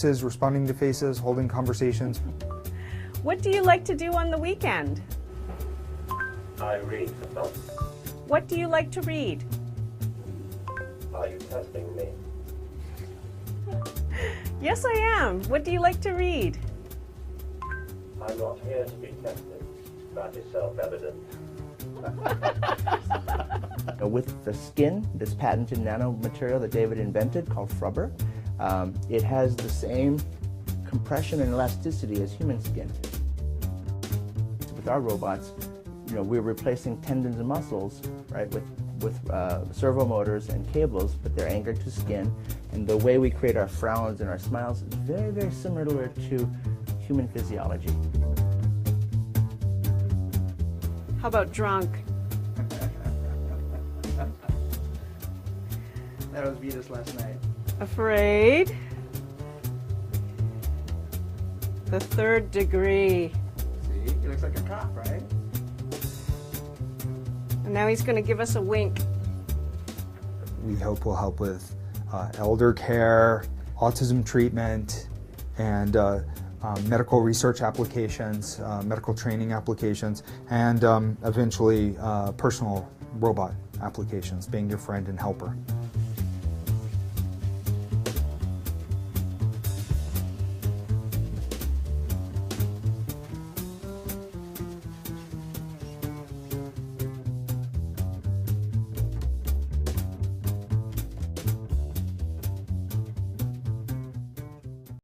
Responding to faces, holding conversations. What do you like to do on the weekend? I read for fun. What do you like to read? Are you testing me? Yes, I am. What do you like to read? I'm not here to be tested. That is self-evident. With the skin, this patented nanomaterial that David invented called Frubber, it has the same compression and elasticity as human skin. With our robots, we're replacing tendons and muscles, right, with servo motors and cables, but they're anchored to skin. And the way we create our frowns and our smiles is very, very similar to human physiology. How about drunk? That was Vita's last night. Afraid? The third degree. See, he looks like a cop, right? And now he's going to give us a wink. We hope will help with elder care, autism treatment, and medical research applications, medical training applications, and eventually personal robot applications, being your friend and helper.